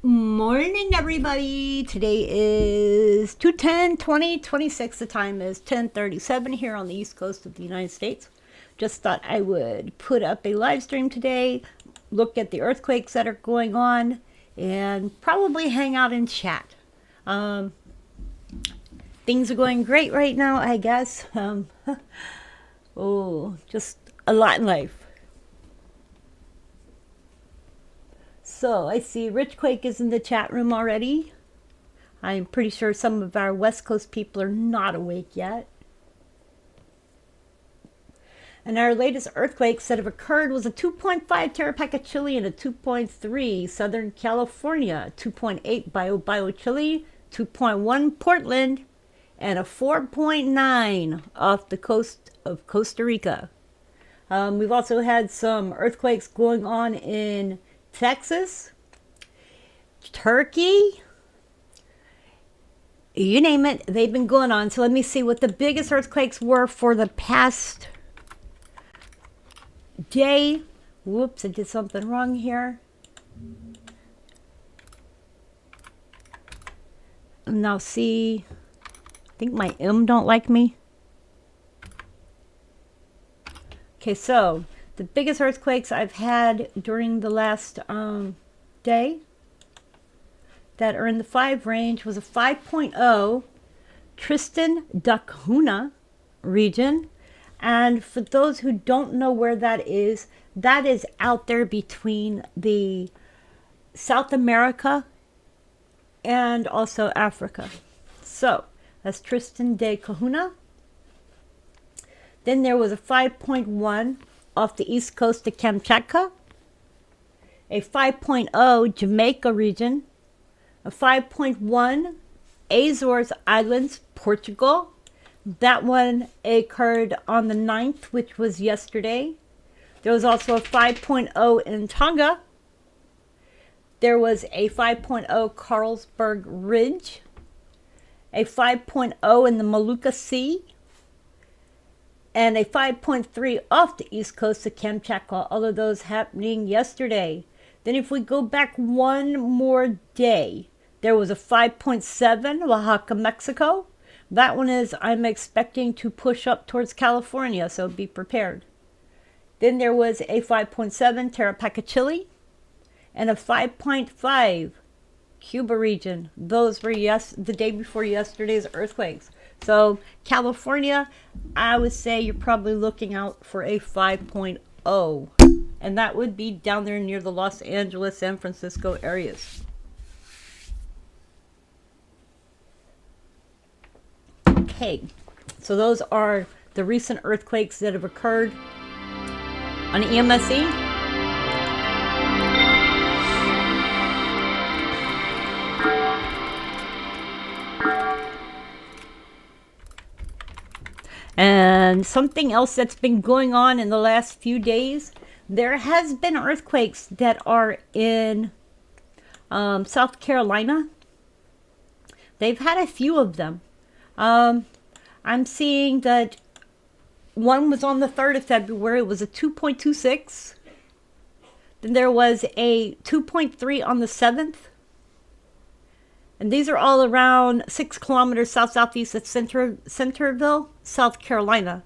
Morning, everybody. Today is 2/10/2026. The time is 10:37 here on the East Coast of the United States. Just thought I would put up a live stream today, look at the earthquakes that are going on, and probably hang out and chat. Things are going great right now, I guess. Just a lot in life. So I see Rich Quake is in the chat room already. I'm pretty sure some of our West Coast people are not awake yet. And our latest earthquakes that have occurred was a 2.5 Tarapaca, Chile, and a 2.3 Southern California, 2.8 Bio Chile, 2.1 Portland, and a 4.9 off the coast of Costa Rica. We've also had some earthquakes going on in Texas, Turkey, you name it, they've been going on. So let me see what the biggest earthquakes were for the past day. Whoops, I did something wrong here. Now see, I think my M don't like me. Okay, so the biggest earthquakes I've had during the last day that are in the 5 range was a 5.0 Tristan da Cunha region. And for those who don't know where that is out there between the South America and also Africa. So that's Tristan da Cunha. Then there was a 5.1 off the east coast of Kamchatka, a 5.0 Jamaica region, a 5.1 Azores Islands, Portugal. That one occurred on the 9th, which was yesterday. There was also a 5.0 in Tonga. There was a 5.0 Carlsberg Ridge, a 5.0 in the Molucca Sea, and a 5.3 off the east coast of Kamchatka, all of those happening yesterday. Then if we go back one more day, there was a 5.7 Oaxaca, Mexico. That one is, I'm expecting to push up towards California, so be prepared. Then there was a 5.7 Tarapaca, Chile, and a 5.5 Cuba region. Those were the day before yesterday's earthquakes. So California, I would say you're probably looking out for a 5.0. And that would be down there near the Los Angeles, San Francisco areas. Okay, so those are the recent earthquakes that have occurred on EMSE. And something else that's been going on in the last few days, there has been earthquakes that are in South Carolina. They've had a few of them. I'm seeing that one was on the 3rd of February. It was a 2.26. Then there was a 2.3 on the 7th. And these are all around 6 kilometers southeast of Centerville, South Carolina.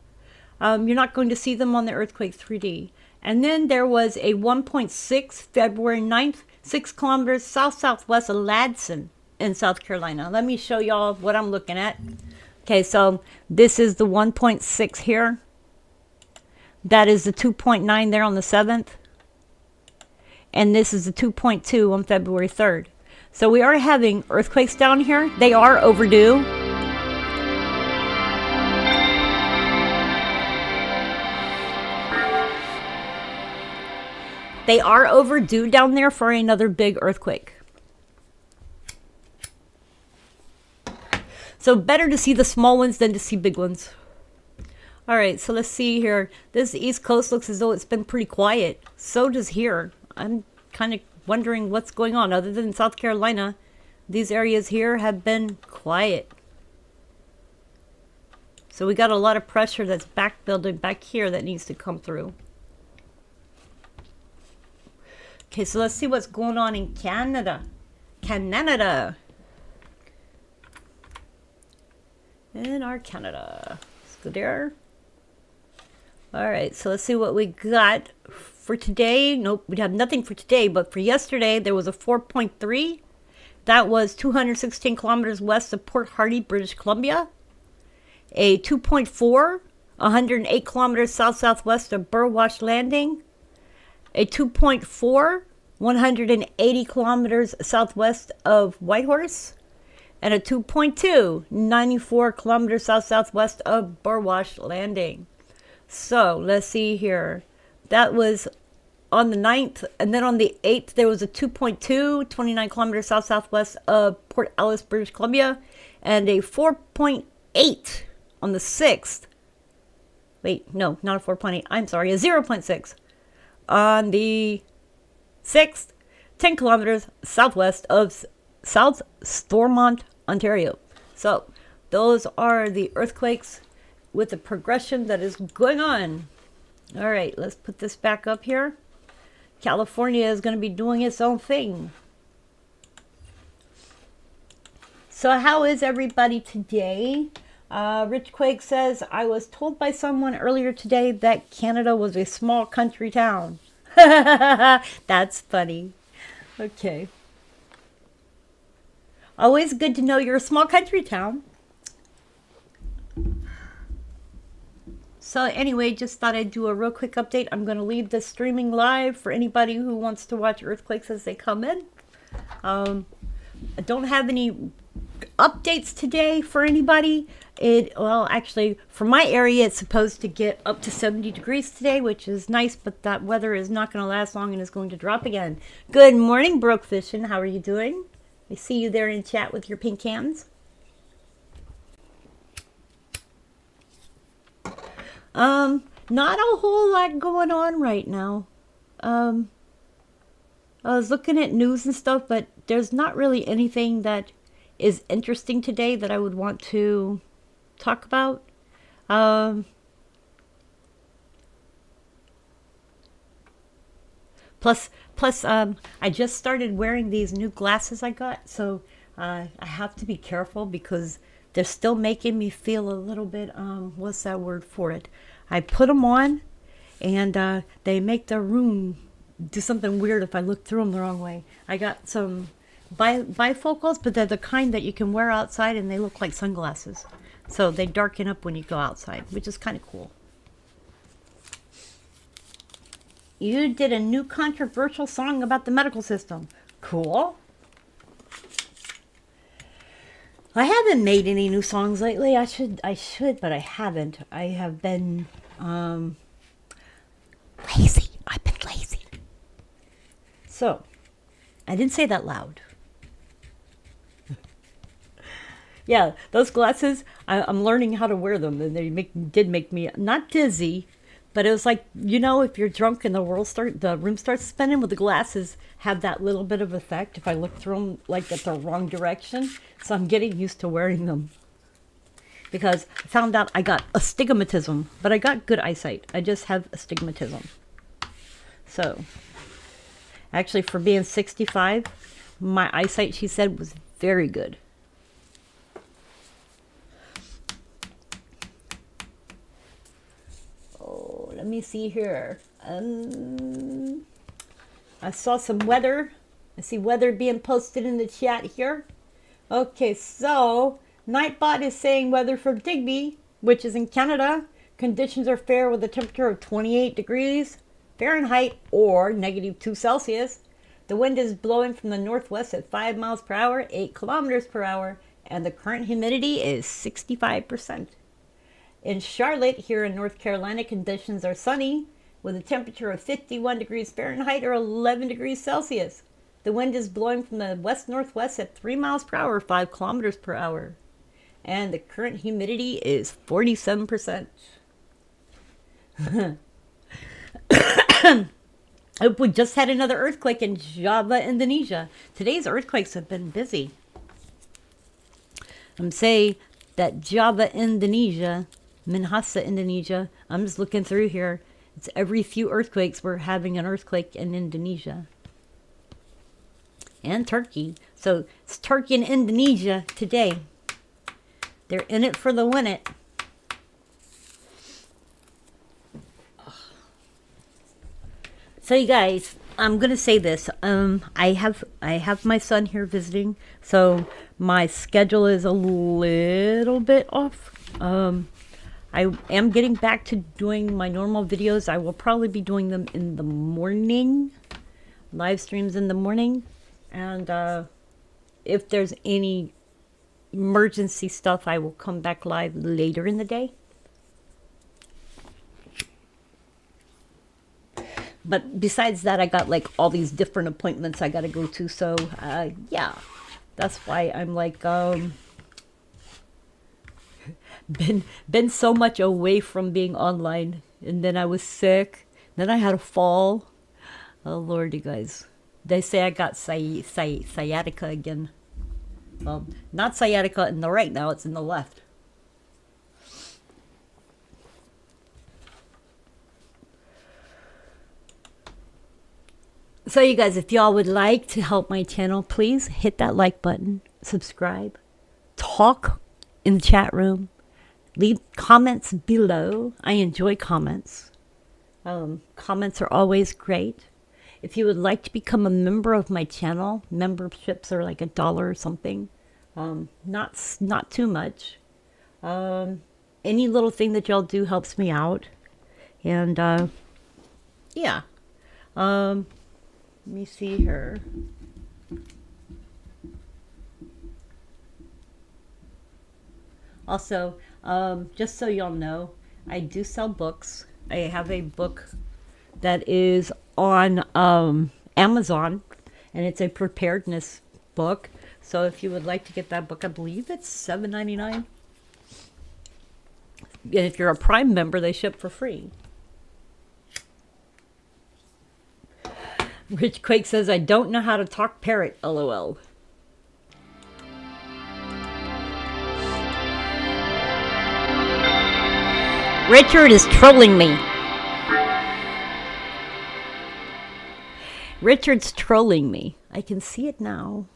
You're not going to see them on the EQ3D. And then there was a 1.6 February 9th, 6 kilometers southwest of Ladson in South Carolina. Let me show y'all what I'm looking at. Okay, so this is the 1.6 here. That is the 2.9 there on the 7th. And this is the 2.2 on February 3rd. So we are having earthquakes down here. They are overdue. They are overdue down there for another big earthquake. So better to see the small ones than to see big ones. All right, so let's see here. This East Coast looks as though it's been pretty quiet. So does here. I'm kind of wondering what's going on. Other than South Carolina, these areas here have been quiet. So we got a lot of pressure that's back building back here that needs to come through. Okay, so let's see what's going on in Canada. Canada. In our Canada. Let's go there. All right, so let's see what we got for today. Nope, we have nothing for today, but for yesterday, there was a 4.3. That was 216 kilometers west of Port Hardy, British Columbia. A 2.4, 108 kilometers south-southwest of Burwash Landing. A 2.4, 180 kilometers southwest of Whitehorse. And a 2.2, 94 kilometers south-southwest of Burwash Landing. So, let's see here. That was on the 9th, and then on the 8th, there was a 2.2, 29 kilometers south-southwest of Port Ellis, British Columbia, and a 4.8 on the 6th. Wait, no, not a 4.8. I'm sorry, a 0.6 on the 6th, 10 kilometers southwest of South Stormont, Ontario. So, those are the earthquakes with the progression that is going on. All right, let's put this back up here. California is going to be doing its own thing. So how is everybody today? Rich Quake says, I was told by someone earlier today that Canada was a small country town. That's funny. Okay. Always good to know you're a small country town. So anyway, just thought I'd do a real quick update. I'm going to leave this streaming live for anybody who wants to watch earthquakes as they come in. I don't have any updates today for anybody. Well, actually, for my area, it's supposed to get up to 70 degrees today, which is nice, but that weather is not going to last long and is going to drop again. Good morning, Broke Fishing. How are you doing? I see you there in chat with your pink hands. Not a whole lot going on right now. I was looking at news and stuff, but there's not really anything that is interesting today that I would want to talk about. Plus, I just started wearing these new glasses I got, so I have to be careful because they're still making me feel a little bit, what's that word for it? I put them on, and they make the room do something weird if I look through them the wrong way. I got some bifocals, but they're the kind that you can wear outside, and they look like sunglasses. So they darken up when you go outside, which is kind of cool. You did a new controversial song about the medical system. Cool. I haven't made any new songs lately. I should, but I haven't. I have been lazy. I've been lazy. So, I didn't say that loud. Yeah, those glasses, I'm learning how to wear them, and they did make me not dizzy, but it was like, you know, if you're drunk and the room starts spinning, with the glasses have that little bit of effect if I look through them like at the wrong direction. So I'm getting used to wearing them because I found out I got astigmatism, but I got good eyesight. I just have astigmatism. So actually, for being 65, my eyesight, she said, was very good. Let me see here. I saw some weather. I see weather being posted in the chat here. Okay, so Nightbot is saying weather for Digby, which is in Canada. Conditions are fair with a temperature of 28 degrees Fahrenheit or -2 Celsius. The wind is blowing from the northwest at 5 miles per hour, 8 kilometers per hour, and the current humidity is 65%. In Charlotte, here in North Carolina, conditions are sunny with a temperature of 51 degrees Fahrenheit or 11 degrees Celsius. The wind is blowing from the west-northwest at 3 miles per hour, 5 kilometers per hour. And the current humidity is 47%. We just had another earthquake in Java, Indonesia. Today's earthquakes have been busy. I'm saying that Java, Indonesia, Minahasa, Indonesia, I'm just looking through here. It's every few earthquakes we're having an earthquake in Indonesia. and Turkey. So it's Turkey and Indonesia today. They're in it for the win it. So you guys, I'm gonna say this. I have my son here visiting, so my schedule is a little bit off. I am getting back to doing my normal videos. I will probably be doing them in the morning, live streams in the morning, and if there's any emergency stuff, I will come back live later in the day. But besides that, I got like all these different appointments I got to go to. So, yeah, that's why I'm like, been so much away from being online. And then I was sick. Then I had a fall. Oh, Lord, you guys. They say I got sciatica again. Well, not sciatica in the right now. It's in the left. So you guys, if y'all would like to help my channel, please hit that like button, subscribe, talk in the chat room, leave comments below. I enjoy comments. Comments are always great. If you would like to become a member of my channel, memberships are like $1 or something. Not too much. Any little thing that y'all do helps me out. And yeah. Let me see here. Also, just so y'all know, I do sell books. I have a book that is on Amazon, and it's a preparedness book. So if you would like to get that book, I believe it's $7.99. And if you're a Prime member, they ship for free. Rich Quake says, I don't know how to talk parrot, LOL. Richard is trolling me. Richard's trolling me. I can see it now.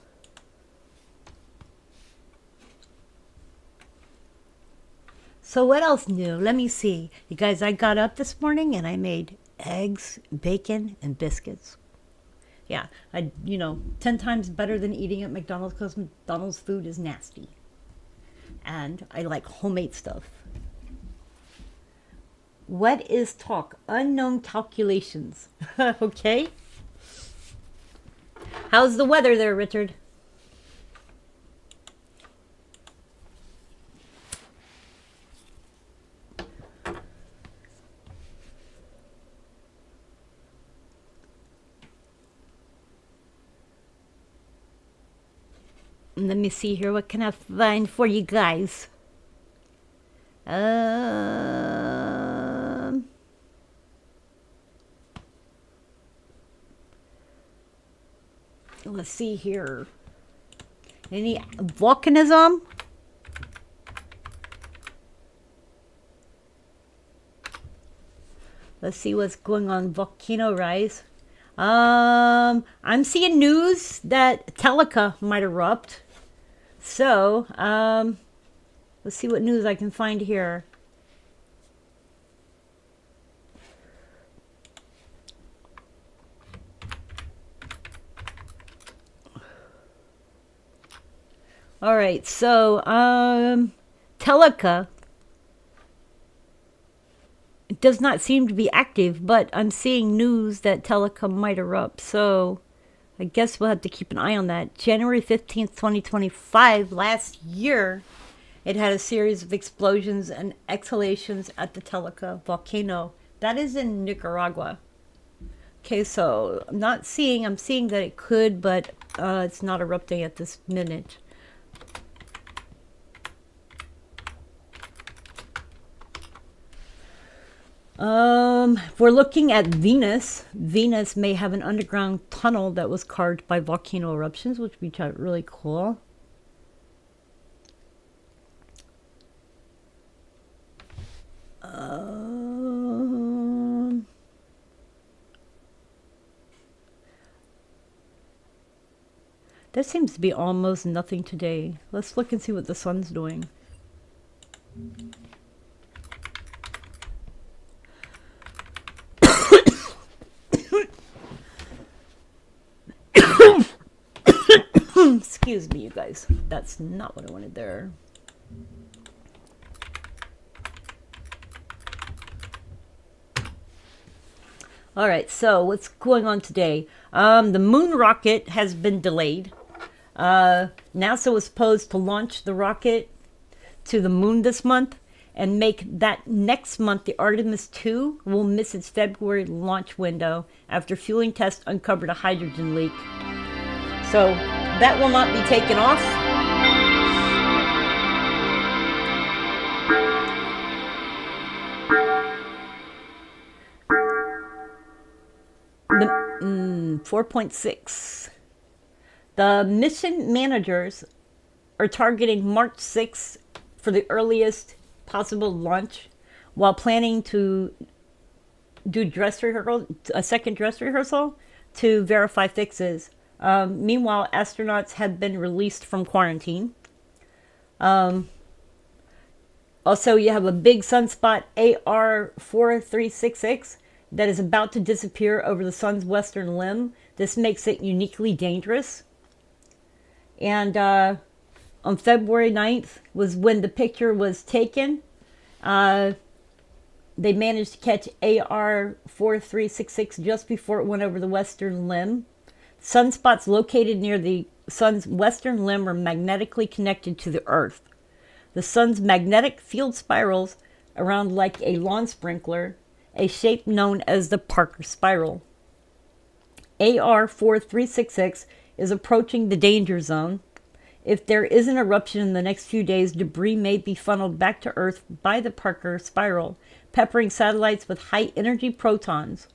So what else new? Let me see. You guys, I got up this morning and I made eggs, bacon, and biscuits. Yeah, 10 times better than eating at McDonald's because McDonald's food is nasty. And I like homemade stuff. What is talk? Unknown calculations. Okay. How's the weather there, Richard? Let me see here. What can I find for you guys? Let's see here. Any volcanism? Let's see what's going on. Volcano rise. I'm seeing news that Telica might erupt. So, let's see what news I can find here. All right, so, Telica, it does not seem to be active, but I'm seeing news that Telica might erupt, so I guess we'll have to keep an eye on that. January 15th, 2025, last year, it had a series of explosions and exhalations at the Telica volcano. That is in Nicaragua. Okay, so I'm seeing that it could, but it's not erupting at this minute. We're looking at Venus. Venus may have an underground tunnel that was carved by volcano eruptions, which would be really cool. There seems to be almost nothing today. Let's look and see what the sun's doing. Excuse me, you guys. That's not what I wanted there. All right, so what's going on today? The moon rocket has been delayed. NASA was supposed to launch the rocket to the moon this month and make that next month. The Artemis 2 will miss its February launch window after fueling tests uncovered a hydrogen leak. So that will not be taken off. The 4.6. The mission managers are targeting March 6th for the earliest possible launch, while planning to do a second dress rehearsal to verify fixes. Meanwhile, astronauts have been released from quarantine. Also, you have a big sunspot, AR4366, that is about to disappear over the sun's western limb. This makes it uniquely dangerous. And on February 9th was when the picture was taken. They managed to catch AR4366 just before it went over the western limb. Sunspots located near the sun's western limb are magnetically connected to the Earth. The sun's magnetic field spirals around like a lawn sprinkler, a shape known as the Parker spiral. AR4366 is approaching the danger zone. If there is an eruption in the next few days, debris may be funneled back to Earth by the Parker spiral, peppering satellites with high-energy protons.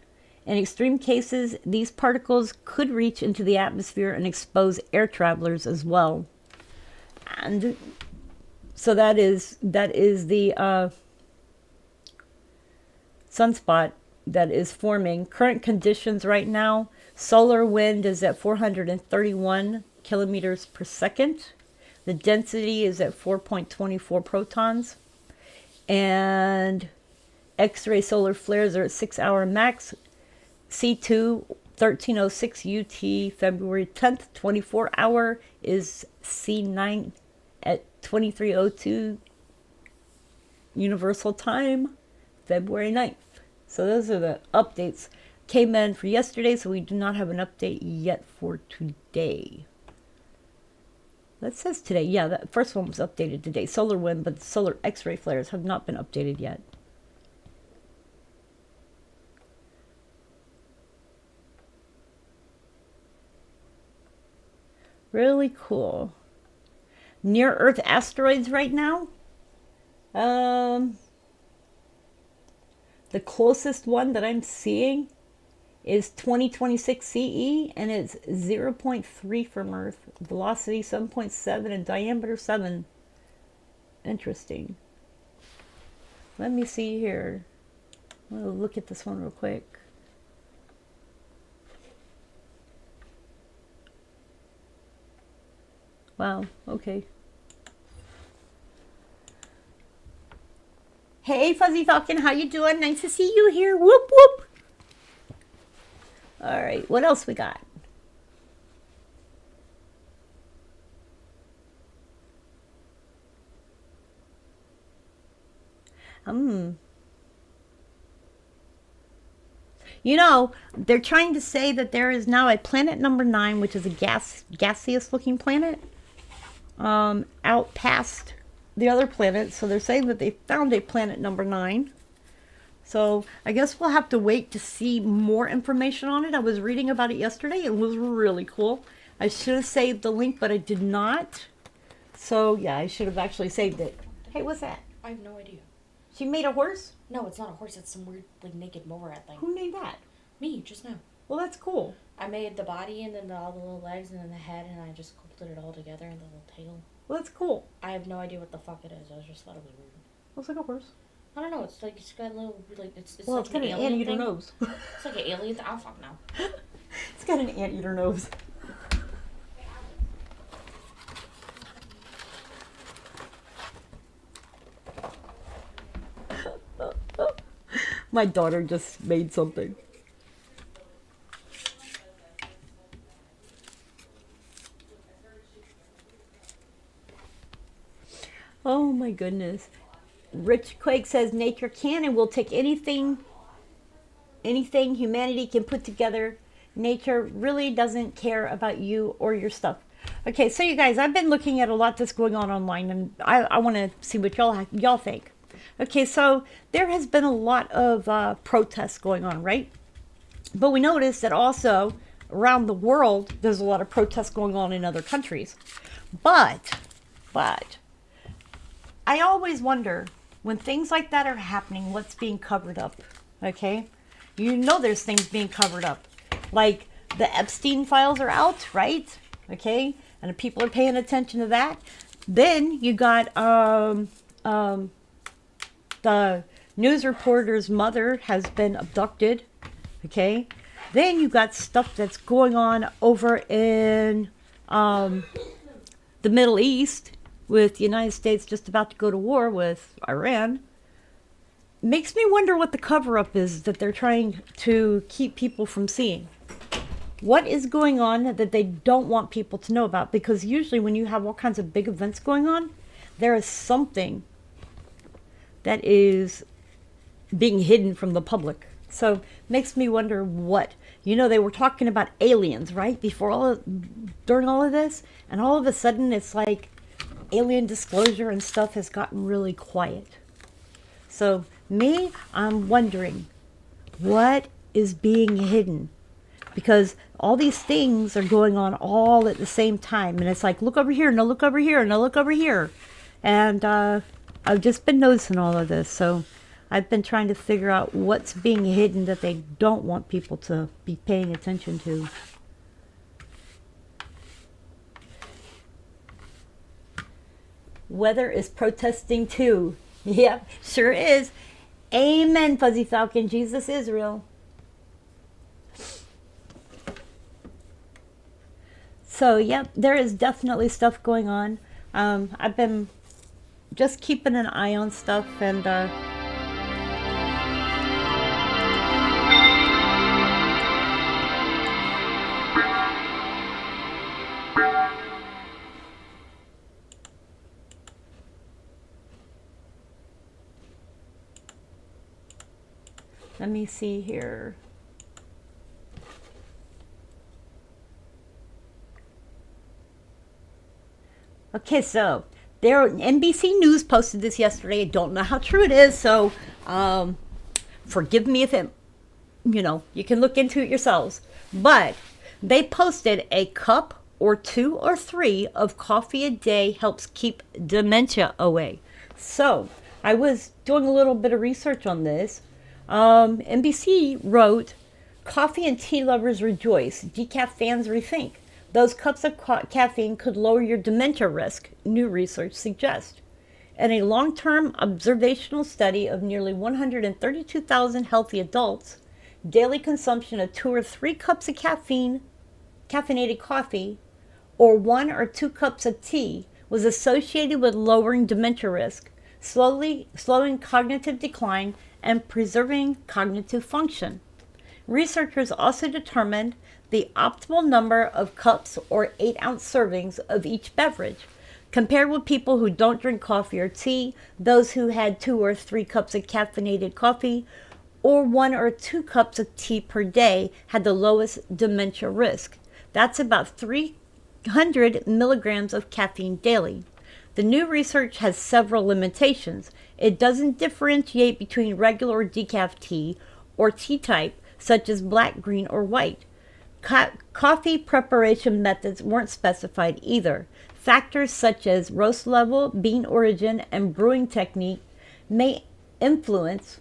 In extreme cases, these particles could reach into the atmosphere and expose air travelers as well. And so that is the sunspot that is forming. Current conditions right now, solar wind is at 431 kilometers per second. The density is at 4.24 protons. And X-ray solar flares are at 6-hour max. C2 1306 UT February 10th, 24-hour is C9 at 2302 Universal Time, February 9th. So those are the updates. Came in for yesterday, so we do not have an update yet for today. That says today. Yeah, that first one was updated today. Solar wind, but the solar X-ray flares have not been updated yet. Really cool. Near Earth asteroids right now. The closest one that I'm seeing is 2026 CE, and it's 0.3 from Earth. Velocity 7.7 and diameter 7. Interesting. Let me see here. I'm going to look at this one real quick. Wow, okay. Hey, Fuzzy Falcon, how you doing? Nice to see you here. Whoop, whoop. All right, what else we got? You know, they're trying to say that there is now a planet number 9, which is a gaseous looking planet, out past the other planets. So they're saying that they found a planet number 9. So I guess we'll have to wait to see more information on it. I was reading about it yesterday. It was really cool. I should have saved the link, but I did not. So yeah, I should have actually saved it. Hey, what's that? I have no idea. She made a horse? No, it's not a horse. It's some weird, like, naked mole rat thing. Who made that? Me, just now. Well, that's cool. I made the body and then all the little legs and then the head, and I just put it all together and the little tail. Well, that's cool. I have no idea what the fuck it is. I just thought it was weird. Looks like a horse. I don't know. It's like it's got a little like it's well, like it's got an anteater nose. It's like an alien thing. I don't fuck now. It's got an anteater nose. My daughter just made something. Oh my goodness. Rich Quake says nature can and will take anything humanity can put together. Nature really doesn't care about you or your stuff. Okay, so you guys, I've been looking at a lot that's going on online, and I want to see what y'all think. Okay, so there has been a lot of protests going on, right? But we noticed that also around the world, there's a lot of protests going on in other countries. But I always wonder when things like that are happening, what's being covered up? Okay, you know there's things being covered up, like the Epstein files are out, right? Okay, and people are paying attention to that. Then you got the news reporter's mother has been abducted. Okay, then you got stuff that's going on over in the Middle East with the United States just about to go to war with Iran. Makes me wonder what the cover-up is that they're trying to keep people from seeing. What is going on that they don't want people to know about? Because usually when you have all kinds of big events going on, there is something that is being hidden from the public. So makes me wonder what. You know, they were talking about aliens, right? During all of this, and all of a sudden it's like alien disclosure and stuff has gotten really quiet. So I'm wondering what is being hidden, because all these things are going on all at the same time, and it's like, look over here, no, look over here, no, look over here. And I've just been noticing all of this, so I've been trying to figure out what's being hidden that they don't want people to be paying attention to. Weather is protesting too. Yep, sure is. Amen, Fuzzy Falcon. Jesus is real. So, yep, there is definitely stuff going on. I've been just keeping an eye on stuff, and let me see here. Okay, so NBC News posted this yesterday. I don't know how true it is, so forgive me if you can look into it yourselves. But they posted a cup or 2 or 3 of coffee a day helps keep dementia away. So I was doing a little bit of research on this. NBC wrote, "Coffee and tea lovers rejoice. Decaf fans rethink. Those cups of caffeine could lower your dementia risk, new research suggests." In a long-term observational study of nearly 132,000 healthy adults, daily consumption of 2 or 3 cups of caffeinated coffee, or 1 or 2 cups of tea was associated with lowering dementia risk, slowing cognitive decline, and preserving cognitive function. Researchers also determined the optimal number of cups or 8-ounce servings of each beverage. Compared with people who don't drink coffee or tea, those who had 2 or 3 cups of caffeinated coffee or 1 or 2 cups of tea per day had the lowest dementia risk. That's about 300 milligrams of caffeine daily. The new research has several limitations. It doesn't differentiate between regular or decaf tea or tea type, such as black, green, or white. Coffee preparation methods weren't specified either. Factors such as roast level, bean origin, and brewing technique may influence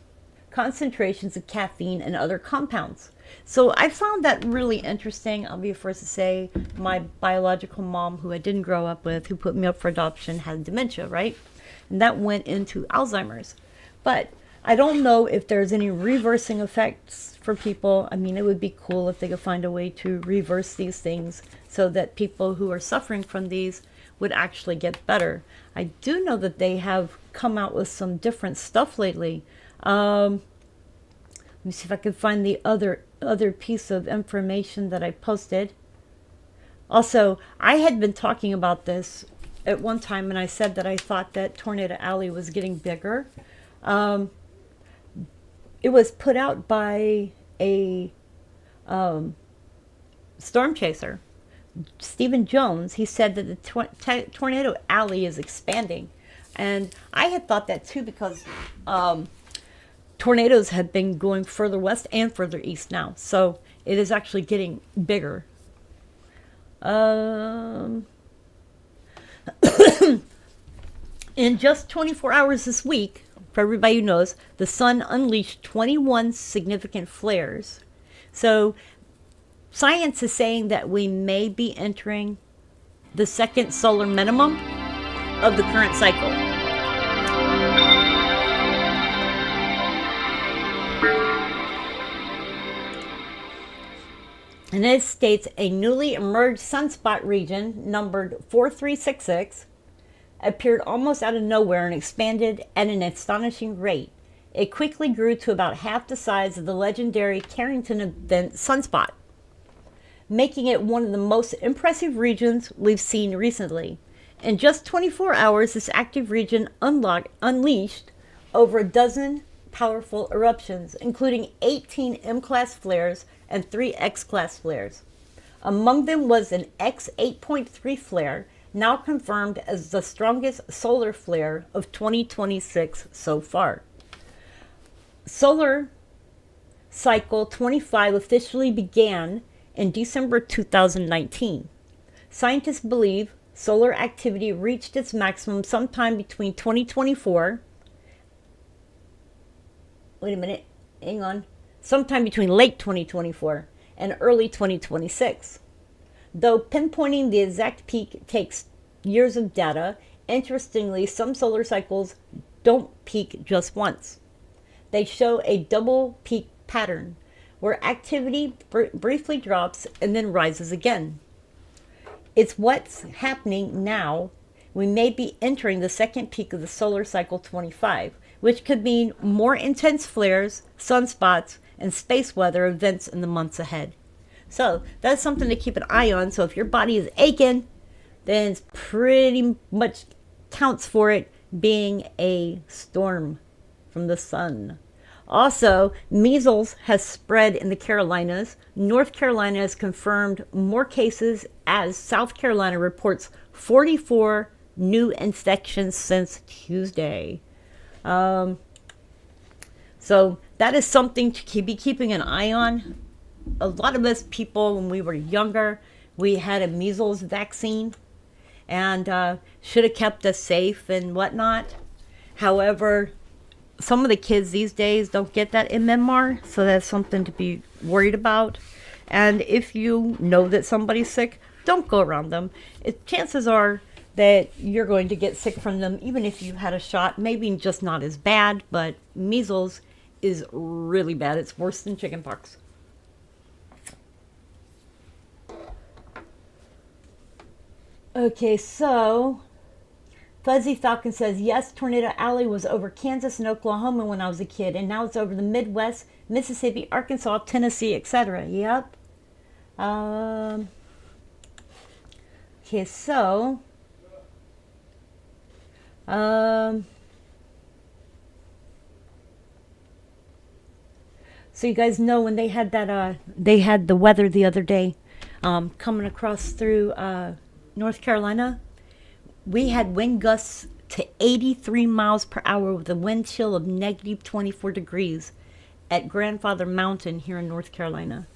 concentrations of caffeine and other compounds. So I found that really interesting. I'll be the first to say my biological mom, who I didn't grow up with, who put me up for adoption, had dementia, right? And that went into Alzheimer's. But I don't know if there's any reversing effects for people. I mean, it would be cool if they could find a way to reverse these things so that people who are suffering from these would actually get better. I do know that they have come out with some different stuff lately. Let me see if I can find the other piece of information that I posted. Also, I had been talking about this at one time, and I said that I thought that Tornado Alley was getting bigger. It was put out by a storm chaser, Stephen Jones. He said that the Tornado Alley is expanding. And I had thought that too, because tornadoes have been going further west and further east now. So it is actually getting bigger. In just 24 hours this week, for everybody who knows, the sun unleashed 21 significant flares. So science is saying that we may be entering the second solar minimum of the current cycle. And it states a newly emerged sunspot region numbered 4366 appeared almost out of nowhere and expanded at an astonishing rate. It quickly grew to about half the size of the legendary Carrington event sunspot, making it one of the most impressive regions we've seen recently. In just 24 hours, this active region unleashed over a dozen powerful eruptions, including 18 M-class flares and 3 X-class flares. Among them was an X 8.3 flare, now confirmed as the strongest solar flare of 2026 so far. Solar cycle 25 officially began in December 2019. Scientists believe solar activity reached its maximum sometime between 2024. Wait a minute, hang on. Sometime between late 2024 and early 2026. Though pinpointing the exact peak takes years of data, interestingly, some solar cycles don't peak just once. They show a double peak pattern where activity briefly drops and then rises again. It's what's happening now. We may be entering the second peak of the solar cycle 25, which could mean more intense flares, sunspots, and space weather events in the months ahead. So that's something to keep an eye on. So if your body is aching, then it's pretty much counts for it being a storm from the sun. Also, measles has spread in the Carolinas. North Carolina has confirmed more cases as South Carolina reports 44 new infections since Tuesday. So that is something to be keeping an eye on. A lot of us people, when we were younger, we had a measles vaccine and should have kept us safe and whatnot. However, some of the kids these days don't get that MMR, so that's something to be worried about. And if you know that somebody's sick, don't go around them. Chances are that you're going to get sick from them, even if you had a shot. Maybe just not as bad, but measles is really bad. It's worse than chickenpox. Okay, so Fuzzy Falcon says, yes, Tornado Alley was over Kansas and Oklahoma when I was a kid, and now it's over the Midwest, Mississippi, Arkansas, Tennessee, etc. Yep. Okay, so so you guys know when they had that they had the weather the other day coming across through North Carolina, we had wind gusts to 83 miles per hour with a wind chill of negative 24 degrees at Grandfather Mountain here in North Carolina.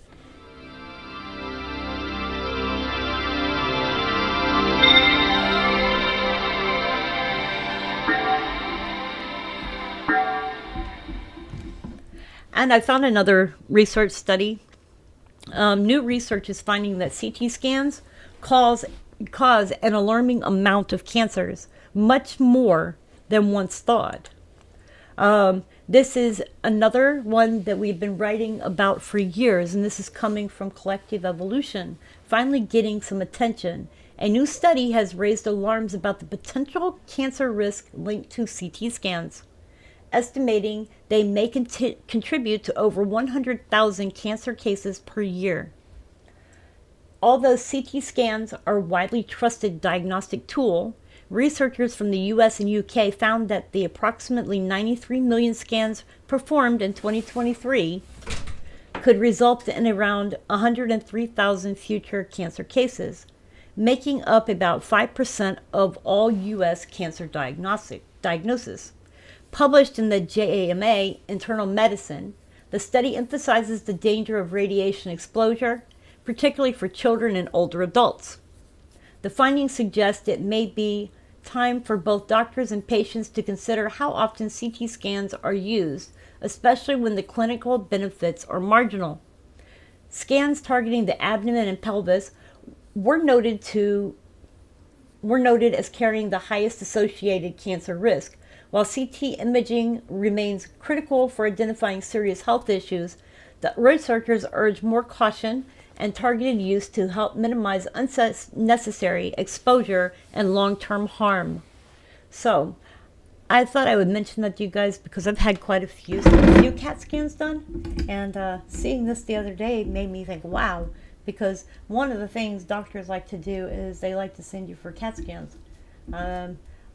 And I found another research study. New research is finding that CT scans cause an alarming amount of cancers, much more than once thought. This is another one that we've been writing about for years, and this is coming from Collective Evolution, finally getting some attention. A new study has raised alarms about the potential cancer risk linked to CT scans. estimating they may contribute to over 100,000 cancer cases per year. Although CT scans are a widely trusted diagnostic tool, researchers from the US and UK found that the approximately 93 million scans performed in 2023 could result in around 103,000 future cancer cases, making up about 5% of all US cancer diagnosis. Published in the JAMA Internal Medicine, the study emphasizes the danger of radiation exposure, particularly for children and older adults. The findings suggest it may be time for both doctors and patients to consider how often CT scans are used, especially when the clinical benefits are marginal. Scans targeting the abdomen and pelvis were noted as carrying the highest associated cancer risk. While CT imaging remains critical for identifying serious health issues, the researchers urge more caution and targeted use to help minimize unnecessary exposure and long-term harm. So, I thought I would mention that to you guys because I've had quite a few CAT scans done, and seeing this the other day made me think, wow, because one of the things doctors like to do is they like to send you for CAT scans.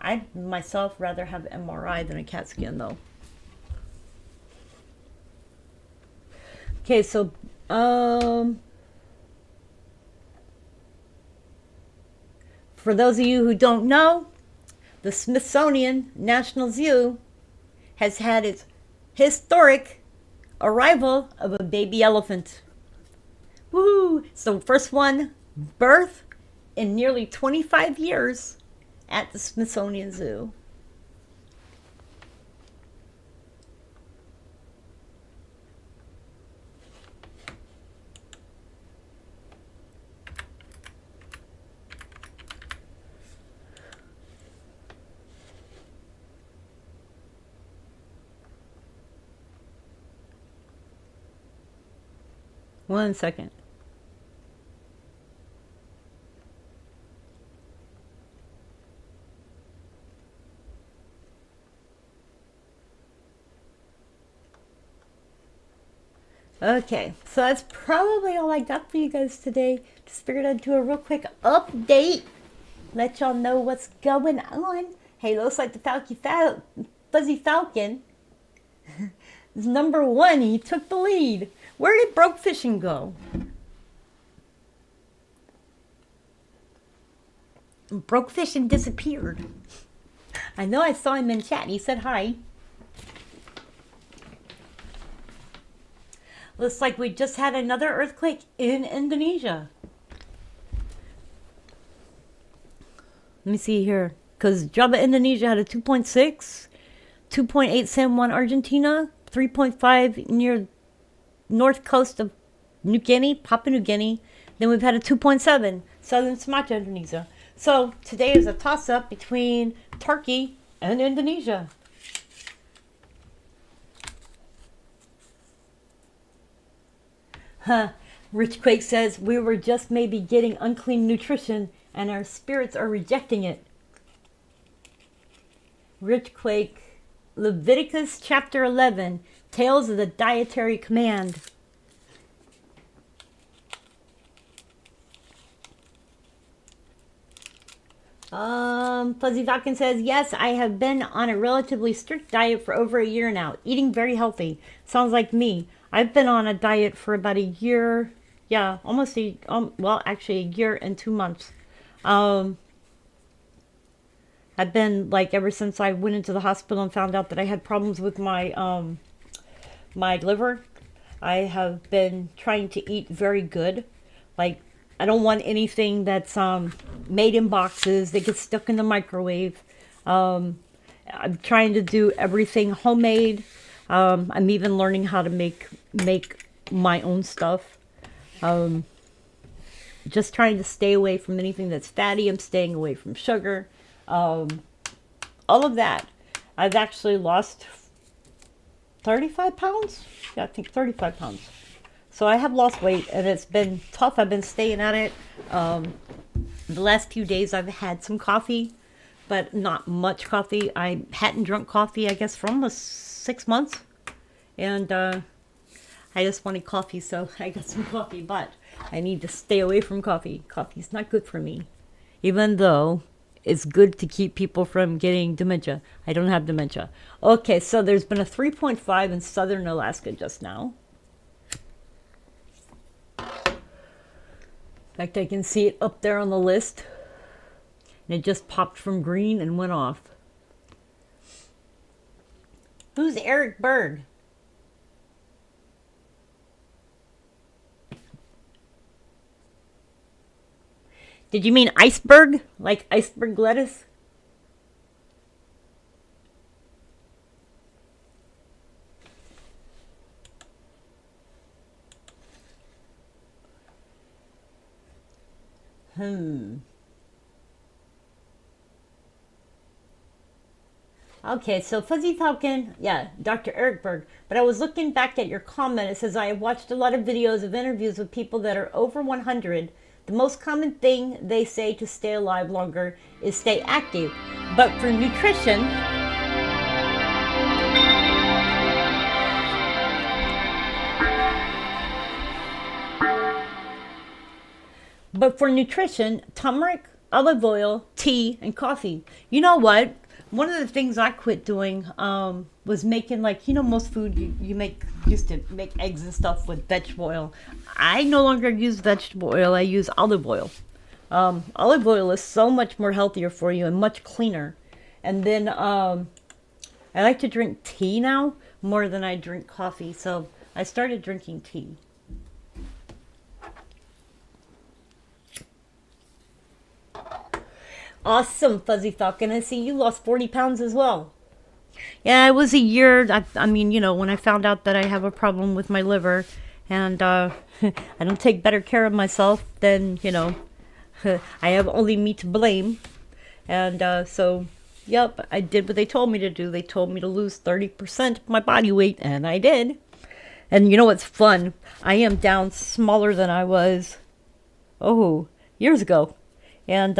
I'd myself rather have MRI than a CAT scan, though. Okay, so for those of you who don't know, the Smithsonian National Zoo has had its historic arrival of a baby elephant. Woo! It's the first one birth in nearly 25 years at the Smithsonian Zoo. One second. Okay, so that's probably all I got for you guys today. Just figured I'd do a real quick update. Let y'all know what's going on. Hey, looks like the Fuzzy Falcon is number 1. He took the lead. Where did Broke Fishing go? Broke Fishing disappeared. I know I saw him in chat. He said hi. Looks like we just had another earthquake in Indonesia. Let me see here. Because Java, Indonesia had a 2.6, 2.8 San Juan, Argentina, 3.5 near north coast of New Guinea, Papua New Guinea. Then we've had a 2.7, southern Sumatra, Indonesia. So today is a toss-up between Turkey and Indonesia. Rich Quake says, we were just maybe getting unclean nutrition and our spirits are rejecting it. Rich Quake, Leviticus chapter 11, Tales of the Dietary Command. Fuzzy Falcon says, yes, I have been on a relatively strict diet for over a year now, eating very healthy. Sounds like me. I've been on a diet for about a year. Yeah, almost actually a year and 2 months. I've been like ever since I went into the hospital and found out that I had problems with my my liver. I have been trying to eat very good. Like, I don't want anything that's made in boxes that gets stuck in the microwave. I'm trying to do everything homemade. I'm even learning how to make my own stuff. Just trying to stay away from anything that's fatty. I'm staying away from sugar. All of that. I've actually lost 35 pounds. Yeah, I think 35 pounds. So I have lost weight and it's been tough. I've been staying at it. The last few days I've had some coffee. but not much coffee. I hadn't drunk coffee, I guess, for almost 6 months. And I just wanted coffee, so I got some coffee. But I need to stay away from coffee. Coffee's not good for me. Even though it's good to keep people from getting dementia. I don't have dementia. Okay, so there's been a 3.5 in southern Alaska just now. In fact, I can see it up there on the list. And it just popped from green and went off. Who's Eric Berg? Did you mean iceberg? Like iceberg lettuce? Okay, so Fuzzy Falcon, yeah, Dr. Eric Berg. But I was looking back at your comment. It says, I have watched a lot of videos of interviews with people that are over 100. The most common thing they say to stay alive longer is stay active. But for nutrition, turmeric, olive oil, tea, and coffee. You know what? One of the things I quit doing was making, like, you know, most food you used to make eggs and stuff with vegetable oil. I no longer use vegetable oil. I use olive oil. Olive oil is so much more healthier for you and much cleaner. And then I like to drink tea now more than I drink coffee. So I started drinking tea. Awesome, Fuzzy Falcon. I see you lost 40 pounds as well. Yeah, it was a year. I mean, you know, when I found out that I have a problem with my liver and I don't take better care of myself, then, you know, I have only me to blame. And so, yep, I did what they told me to do. They told me to lose 30% of my body weight, and I did. And you know what's fun? I am down smaller than I was, years ago. And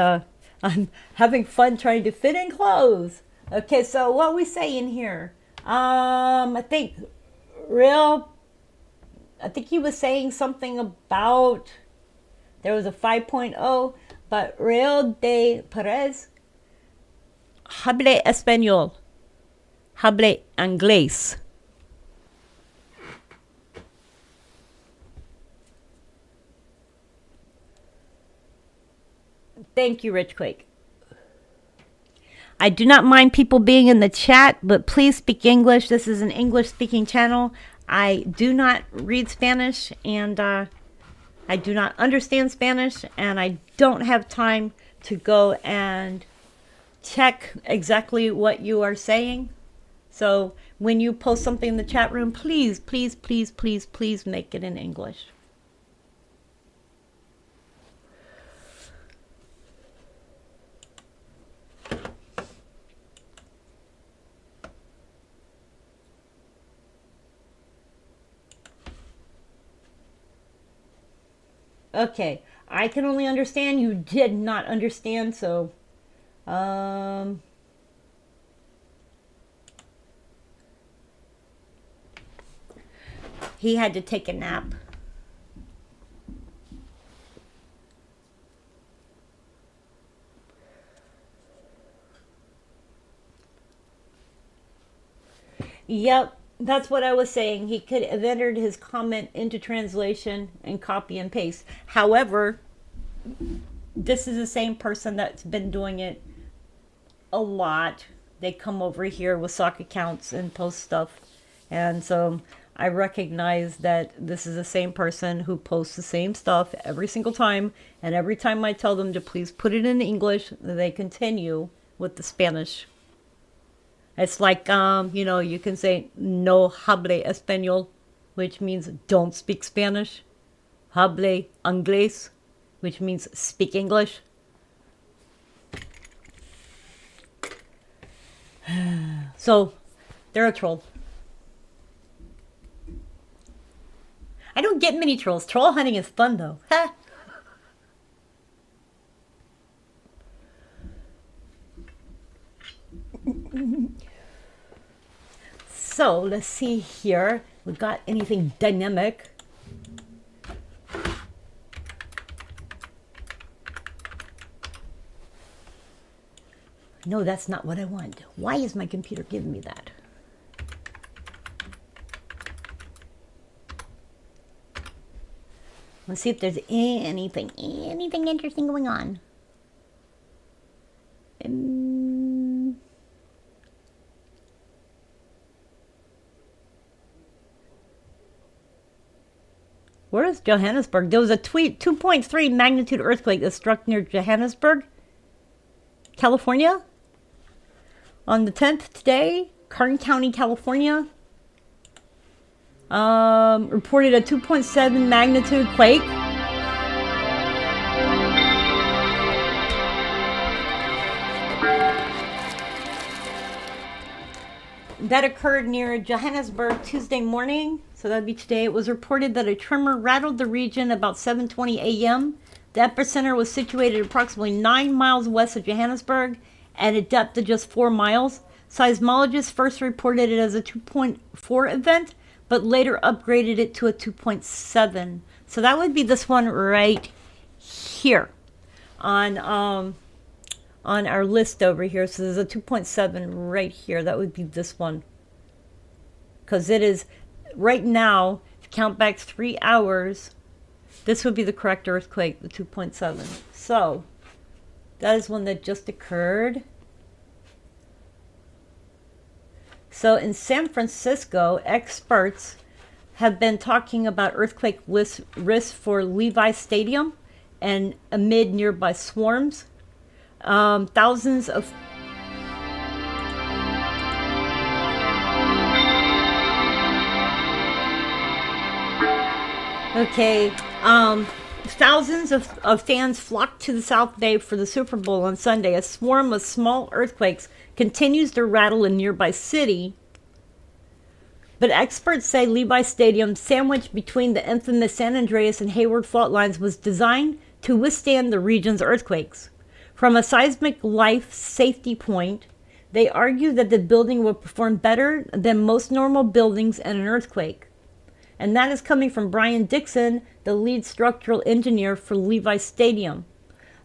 I'm having fun trying to fit in clothes. Okay, so what we saying here? I think he was saying something about there was a 5.0, but Real de Perez, hable español, hable inglés. Thank you, Rich Quake. I do not mind people being in the chat, but please speak English. This is an English-speaking channel. I do not read Spanish, and I do not understand Spanish, and I don't have time to go and check exactly what you are saying. So when you post something in the chat room, please, please, please, please, please make it in English. Okay, I can only understand. You did not understand, so he had to take a nap. Yep. That's what I was saying. He could have entered his comment into translation and copy and paste. However, this is the same person that's been doing it a lot. They come over here with sock accounts and post stuff. And so I recognize that this is the same person who posts the same stuff every single time. And every time I tell them to please put it in English, they continue with the Spanish. It's like, you know, you can say no hable español, which means don't speak Spanish. Hable inglés, which means speak English. So, they're a troll. I don't get many trolls. Troll hunting is fun, though. Ha! So let's see here. We got anything dynamic? No, that's not what I want. Why is my computer giving me that? Let's see if there's anything interesting going on. Where is Johannesburg? There was a 2.3 magnitude earthquake that struck near Johannesburg, California, on the 10th today. Kern County, California, reported a 2.7 magnitude quake. That occurred near Johannesburg Tuesday morning, so that'd be today. It was reported that a tremor rattled the region about 7:20 a.m. The epicenter was situated approximately 9 miles west of Johannesburg at a depth of just 4 miles. Seismologists first reported it as a 2.4 event, but later upgraded it to a 2.7. So that would be this one right here on our list over here. So there's a 2.7 right here. That would be this one. Because it is, right now, if you count back 3 hours, this would be the correct earthquake, the 2.7. So that is one that just occurred. So in San Francisco, experts have been talking about earthquake risk for Levi Stadium and amid nearby swarms. Thousands of thousands of fans flocked to the South Bay for the Super Bowl on Sunday. A swarm of small earthquakes continues to rattle a nearby city, but experts say Levi Stadium, sandwiched between the infamous San Andreas and Hayward fault lines, was designed to withstand the region's earthquakes. From a seismic life safety point, they argue that the building will perform better than most normal buildings in an earthquake. And that is coming from Brian Dixon, the lead structural engineer for Levi Stadium.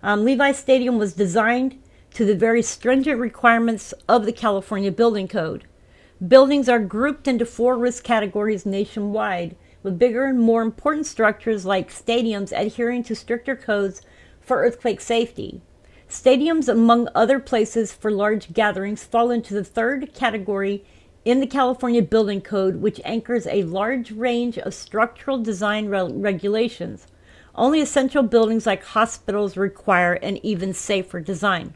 Levi Stadium was designed to the very stringent requirements of the California Building Code. Buildings are grouped into 4 risk categories nationwide, with bigger and more important structures like stadiums adhering to stricter codes for earthquake safety. Stadiums, among other places for large gatherings, fall into the 3rd category in the California Building Code, which anchors a large range of structural design regulations. Only essential buildings like hospitals require an even safer design.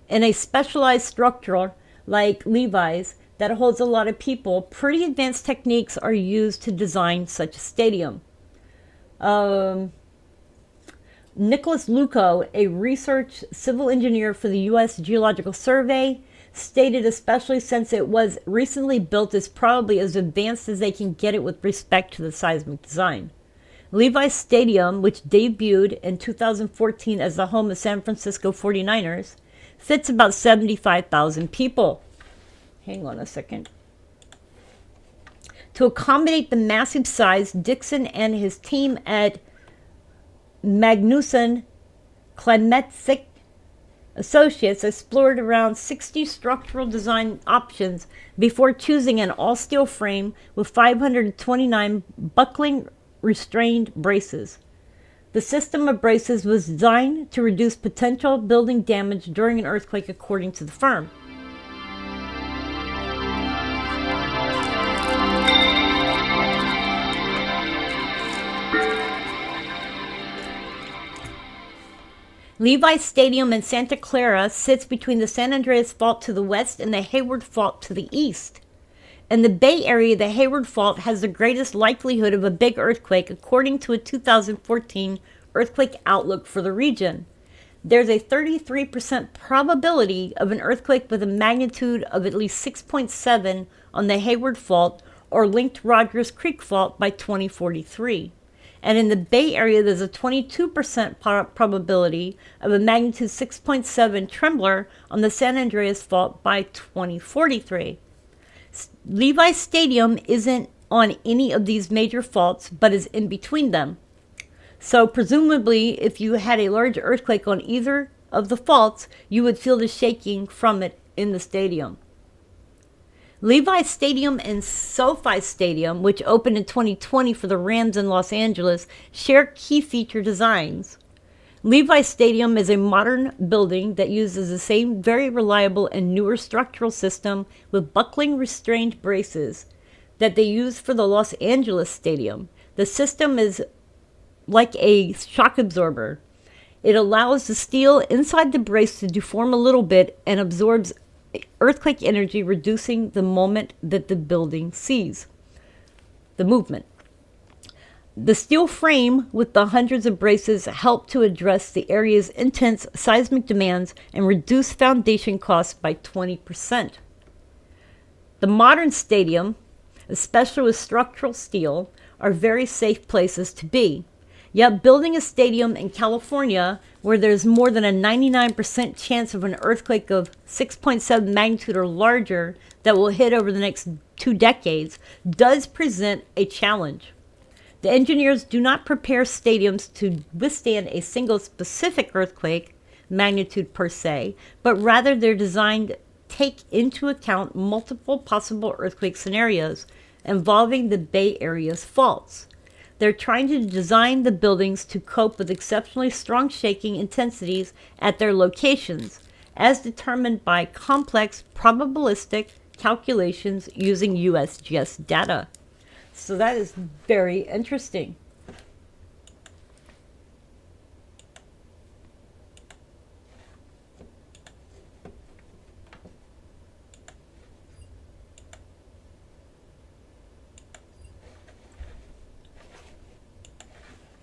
In a specialized structure like Levi's that holds a lot of people, pretty advanced techniques are used to design such a stadium. Nicholas Luco, a research civil engineer for the U.S. Geological Survey, stated especially since it was recently built, is probably as advanced as they can get it with respect to the seismic design. Levi Stadium, which debuted in 2014 as the home of San Francisco 49ers, fits about 75,000 people. Hang on a second. To accommodate the massive size, Dixon and his team at Magnuson Klimatsik Associates explored around 60 structural design options before choosing an all-steel frame with 529 buckling restrained braces. The system of braces was designed to reduce potential building damage during an earthquake, according to the firm. Levi Stadium in Santa Clara sits between the San Andreas Fault to the west and the Hayward Fault to the east. In the Bay Area, the Hayward Fault has the greatest likelihood of a big earthquake, according to a 2014 earthquake outlook for the region. There's a 33% probability of an earthquake with a magnitude of at least 6.7 on the Hayward Fault or linked Rogers Creek Fault by 2043. And in the Bay Area, there's a 22% probability of a magnitude 6.7 trembler on the San Andreas Fault by 2043. Levi Stadium isn't on any of these major faults, but is in between them. So presumably, if you had a large earthquake on either of the faults, you would feel the shaking from it in the stadium. Levi Stadium and SoFi Stadium, which opened in 2020 for the Rams in Los Angeles, share key feature designs. Levi Stadium is a modern building that uses the same very reliable and newer structural system with buckling restrained braces that they use for the Los Angeles Stadium. The system is like a shock absorber. It allows the steel inside the brace to deform a little bit and absorbs earthquake energy, reducing the moment that the building sees the movement. The steel frame with the hundreds of braces help to address the area's intense seismic demands and reduce foundation costs by 20%. The modern stadium, especially with structural steel, are very safe places to be. Yet building a stadium in California, where there's more than a 99% chance of an earthquake of 6.7 magnitude or larger that will hit over the next 2 decades, does present a challenge. The engineers do not prepare stadiums to withstand a single specific earthquake magnitude per se, but rather they're designed to take into account multiple possible earthquake scenarios involving the Bay Area's faults. They're trying to design the buildings to cope with exceptionally strong shaking intensities at their locations, as determined by complex probabilistic calculations using USGS data. So that is very interesting.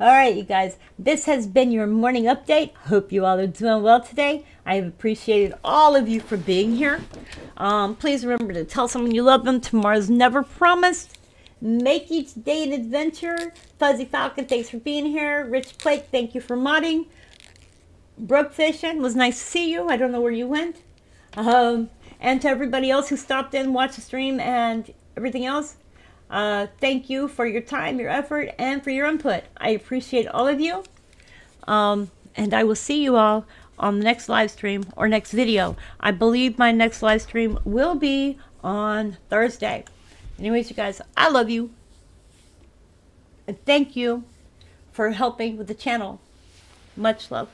All right, you guys, this has been your morning update. Hope you all are doing well today. I have appreciated all of you for being here. Please remember to tell someone you love them. Tomorrow's never promised. Make each day an adventure. Fuzzy Falcon, thanks for being here. Rich Plake, thank you for modding. Broke Fishing, was nice to see you. I don't know where you went. And to everybody else who stopped in, watched the stream, and everything else, thank you for your time, your effort, and for your input. I appreciate all of you. And I will see you all on the next live stream or next video. I believe my next live stream will be on Thursday. Anyways, you guys, I love you. And thank you for helping with the channel. Much love.